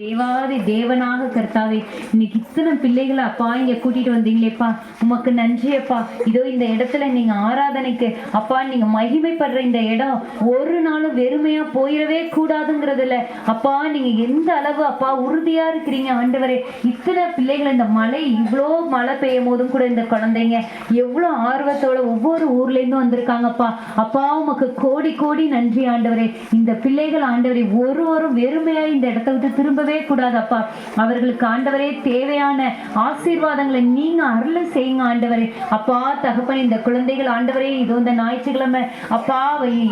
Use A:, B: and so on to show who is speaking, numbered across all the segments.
A: தேவாதி தேவனாக கர்த்தாவே, இன்னைக்கு இத்தனை பிள்ளைகளை அப்பா இங்க கூட்டிட்டு வந்தீங்களேப்பா, உமக்கு நன்றி அப்பா. இதோ இந்த இடத்துல நீங்க ஆராதனைக்கு அப்பா நீங்க மகிமைப்படுற இந்த இடம் ஒரு நாளும் வெறுமையா போயிடவே கூடாதுங்கிறதுல அப்பா நீங்க எந்த அளவு அப்பா உறுதியா இருக்கிறீங்க ஆண்டவரே. இத்தனை பிள்ளைகள் இந்த மழை இவ்வளோ மழை பெய்யும் போதும் கூட இந்த குழந்தைங்க எவ்வளோ ஆர்வத்தோட ஒவ்வொரு ஊர்ல இருந்தும் வந்திருக்காங்கப்பா. அப்பா உமக்கு கோடி கோடி நன்றி ஆண்டவரே. இந்த பிள்ளைகள் ஆண்டவரே ஒருவரும் வெறுமையா இந்த இடத்த விட்டு திரும்ப கூடாதப்பா. அவர்களுக்கு ஆண்டவரே தேவையான ஆசீர்வாதங்களை நீங்க அருள செய்யுங்க ஆண்டவரே. அப்பா தகப்பன் இந்த குழந்தைகள் ஆண்டவரே இதோ இந்த ஞாயிற்றுக்கிழமை அப்பா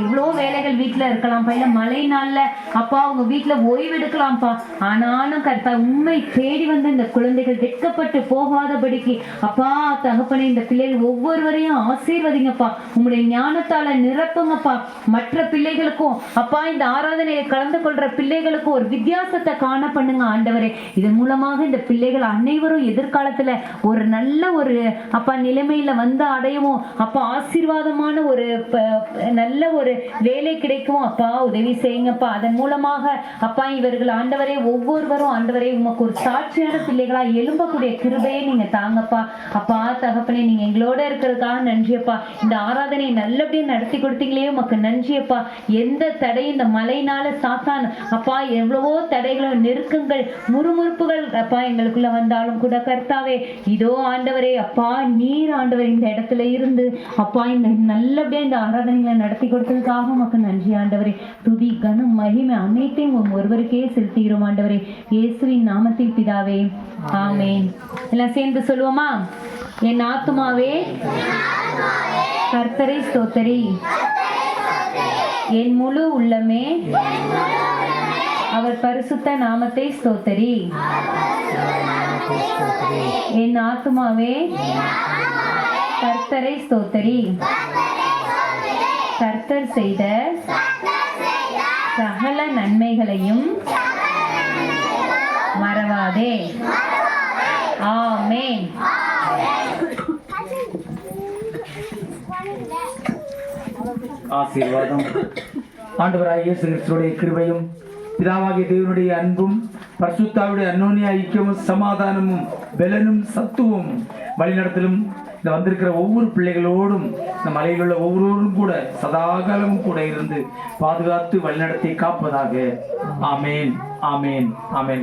A: இவ்வளோ வேலைகள் வீட்டுல இருக்கலாம், பையில மழை நாள்ல அப்பா உங்க வீட்டுல ஓய்வு எடுக்கலாம்ப்பா. ஆனாலும் கர்த்தா உண்மை தேடி வந்து இந்த குழந்தைகள் வெட்கப்பட்டு போகாதபடிக்கு அப்பா தகப்பனே இந்த பிள்ளைகள் ஒவ்வொருவரையும் ஆசீர்வதிங்கப்பா. உங்களுடைய ஞானத்தால நிரப்புங்கப்பா. மற்ற பிள்ளைகளுக்கும் அப்பா இந்த ஆராதனையை கலந்து கொள்ற பிள்ளைகளுக்கும் ஒரு வித்தியாசத்தை காண பண்ணுங்க ஆண்டவரே. இதன் மூலமாக இந்த பிள்ளைகள் அனைவரும் எதிர்காலத்துல ஒரு நல்ல ஒரு அப்பா நிலைமையில வந்து அடையவும் அப்பா ஆசீர்வாதமான ஒரு நல்ல ஒரு வேலை கிடைக்கும் அப்பா. உதவி செய்யுங்கப்பா. அதன் மூலமாக அப்பா இவர்கள் ஆண்டவரே ஒவ்வொருவரும் ஆண்டவரே உமக்கு ஒரு சாட்சியான பிள்ளைகளா எழும்பக்கூடிய கிருபையை நீங்க தாங்கப்பா. அப்பா தகப்பனே நீங்க எங்களோட இருக்கிறதுக்காக நன்றியப்பா. இந்த ஆராதனையை நல்லபடியா நடத்தி கொடுத்தீங்களே உமக்கு நன்றியப்பா. எந்த தடை இந்த மழையினால சாத்தான் அப்பா எவ்வளவோ தடைகளை நெருக்கங்கள் முறுமுறுப்புகள் அப்பா எங்களுக்குள்ள வந்தாலும் கூட கர்த்தாவே இதோ ஆண்டவரே அப்பா நீர் ஆண்டவர் இந்த இடத்துல இருந்து அப்பா இந்த நல்லபடியா இந்த ஆராதனைகளை நடத்தி கொடுத்ததுக்காக உமக்கு நன்றி ஆண்டவரே. துதி கனம் மகிமை அனைத்தையும் ஒருவருக்கே செலுத்துகிறோம் ஆண்டவரே. இயேசுவின் நாமத்தில் பிதாவே ஆமேன். எல்லாம் சேர்ந்து சொல்லுவோமா? என் ஆத்துமாவே கர்த்தரை ஸ்தோத்தரி, என் முழு உள்ளமே அவர் பரிசுத்த நாமத்தை ஸ்தோத்தரி. என் ஆத்துமாவே கர்த்தரை ஸ்தோத்தரி, கர்த்தர் செய்த சகல நன்மைகளையும் மறவாதே. ஆமென்.
B: ஆசீர்வாதம். ஆண்டவராகிய இயேசு கிறிஸ்துவின் கிருபையும் பிதாவாகிய தேவனுடைய அன்பும் பரிசுத்தாவுடைய அன்னோனிய ஐக்கியமும் சமாதானமும் பலனும் சத்துவமும் வழிநடத்தலும் இந்த வந்திருக்கிற ஒவ்வொரு பிள்ளைகளோடும் இந்த மலையில் உள்ள ஒவ்வொருவரும் கூட சதாகாலமும் கூட இருந்து பாதுகாத்து வழிநடத்தி காப்பதாக. ஆமேன், ஆமேன், ஆமேன்.